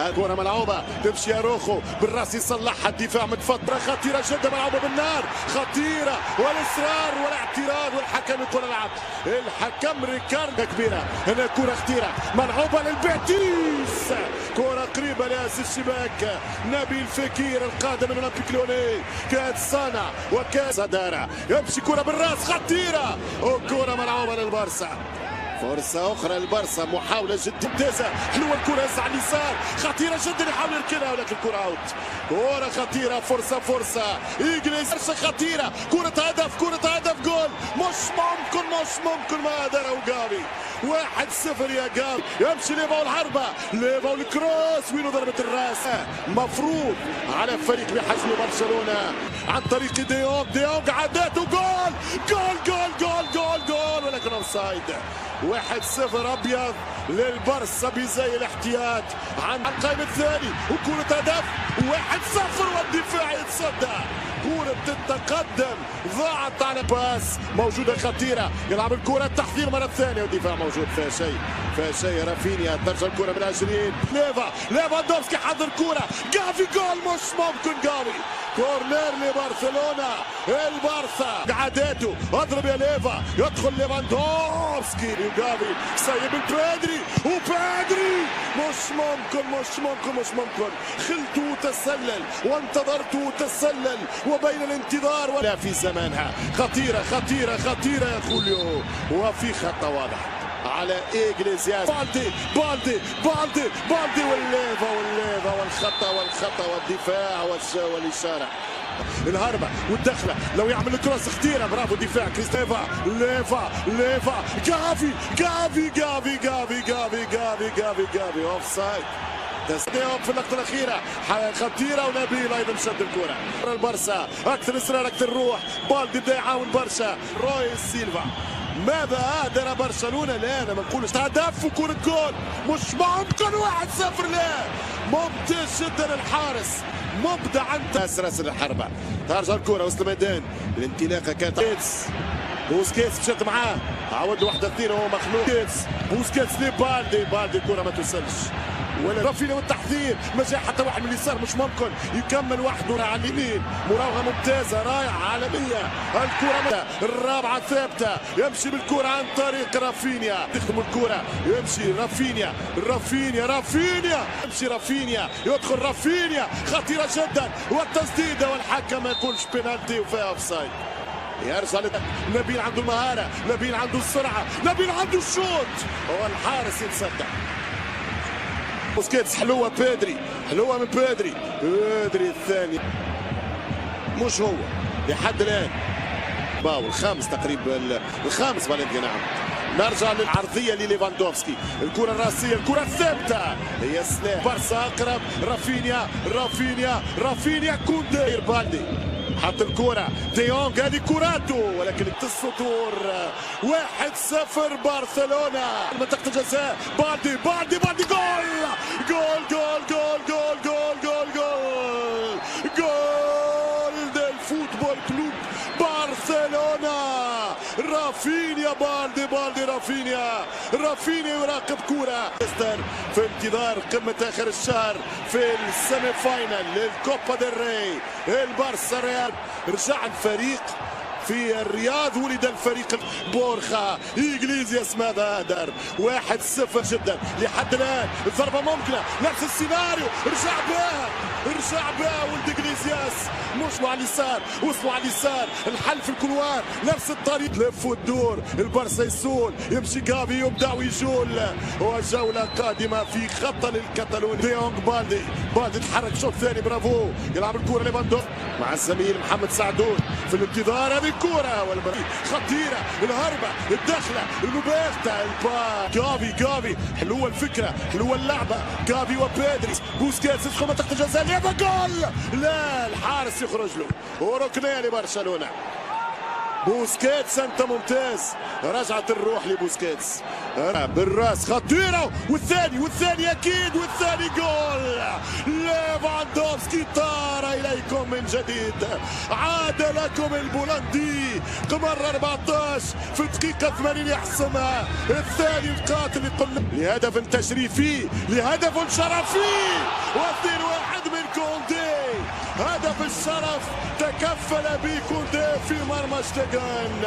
الكرة ملعوبة تمشي اروخو بالراس يصلحها، الدفاع من فترة خطيرة جدا ملعوبة بالنار، خطيرة والاصرار والاعتراض والحكم يقول العب. الحكم ريكاردو كبيرة هنا، كرة خطيرة ملعوبة للبيتيس، كرة قريبة لأس الشباك. نبيل فكير القادم من اولمبيك ليوني كاد صانع وكاد صدارة، يمشي كرة بالراس خطيرة وكرة ملعوبة للبارسا. فرصة أخرى للبارسا، محاولة جدا ممتازة، حلوة الكرة هسه على اليسار خطيرة جدا، يحاول يركنها ولكن الكرة أوت. كرة خطيرة، فرصة إنجليز خطيرة، كرة هدف جول، مش ممكن ما دروا جافي. 1-0 يا جافي، يمشي ليفا والحربة، ليفا والكروس، وينو ضربة الراس. مفروض على فريق بحجم برشلونة عن طريق ديونج عداته جول ولكن اوفسايد. 1-0 ابيض للبارسا بزي الاحتياط عن القائم الثاني، وكرة هدف 1-0 والدفاع يتصدى. كرة التقدم ضاعت على باس موجودة خطيرة، يلعب الكرة التحضير مرة ثانية والدفاع موجود فيها شيء رافينيا ترجع الكرة من 20 ليفاندوفسكي حضر كرة جافي جول، مش ممكن جافي. كورنر لبرشلونة، البارسا عاداته اضرب يا ليفا، يدخل ليفاندوفسكي وجافي سيب البادري وبادري، مش ممكن. خلت وتسلل وانتظرت وتسلل وبين الانتظار ولا في زمانها. خطيرة يا خوليو، وفي خطة واضحة على إيجليزياس. بالدي والليفا والخطة والدفاع والإشارة، الهربة والدخلة، لو يعمل الكروس خطيرة، برافو دفاع كريستيفا، ليفا جافي اوفسايد. تسديد في اللقطة الأخيرة خطيرة، ونبيل أيضا شد الكرة. البارسا أكثر إصرار أكثر روح، بالدي بدا يعاون برشا، روي سيلفا. ماذا أهدر برشلونة؟ لا أنا ما نقولش هدف وكرة جول، مش ممكن 1-0. لا ممتاز جدا الحارس، مبدع أنت. راسل الحربة، ترجع الكرة وسط الميدان، الانطلاقة كانت بوسكيتس مشات معاه، عاود له 1-2 وهو مخلوق. بوسكيتس لبالدي، الكرة ما توصلش، ولا رافينيا والتحذير، ما جاء حتى واحد من اليسار، مش ممكن يكمل وحده على اليمين. مراوغه ممتازه رائعه عالميه، الكره الرابعه ثابته، يمشي بالكره عن طريق رافينيا، تخدم الكره، يمشي رافينيا، يمشي رافينيا، يدخل رافينيا خطيره جدا، والتسديده والحكم ما يقولش بينالتي وفيها اوفسايد. يرجع نبيل، عنده المهاره، نبيل عنده السرعه، نبيل عنده الشوط، والحارس يتصدى. بوسكيتس حلوه من بادري الثاني، مش هو لحد الان باو الخامس تقريبا، الخامس فالنتيا. نعم، نرجع للعرضيه لليفاندوفسكي، الكره الراسيه، الكره الثابته هي سلاح. بارسا اقرب، رافينيا كوندي، بالدي حط الكرة، ديونج هذه كراته ولكن السطور. 1-0 برشلونة، منطقة الجزاء، بالدي جول ديل فوتبول كلوب برشلونة. رافينيا بالدي رافينيا يراقب كرة في انتظار قمة آخر الشهر في السيمي فاينل للكوبا ديل ري. البارسا ريال رجع الفريق في الرياض، ولد الفريق بورخا إيجليزياس. ماذا هدر 1-0 جدا لحد الآن، الضربة ممكنة، نفس السيناريو، رجع بها ولد إيجليزياس، مش على اليسار، وصلوا على اليسار، الحل في الكولوار، نفس الطريق، تلف وتدور، البارسا يسول، يمشي جافي يبدأ ويجول، وجولة قادمة في خطة للكتالوني. ديونج بالدي تحرك شوط ثاني، برافو، يلعب الكرة ليفاندوف مع الزميل محمد سعدون في الانتظار. هذه الكرة خطيرة، الهربة، الدخلة، المباغتة، جافي حلوة الفكرة، حلوة اللعبة، جافي وبيدري، بوسكيتس يدخل منطقة الجزاء، ليفا جول، لا الحارس يخرج له، وركنية لبرشلونة. بوسكيتس انت ممتاز، رجعت الروح لبوسكيتس بالراس خطيره، والثاني اكيد، والثاني جول. ليفاندوفسكي طار اليكم من جديد، عاد لكم البولندي قمر 14 في دقيقة 80 يحسمها الثاني القاتل اللي قلنا لهدف تشريفي لهدف شرفي و2-1 من كوندي. هدف الشرف تكفل به كوندي في مرمى شتيغن.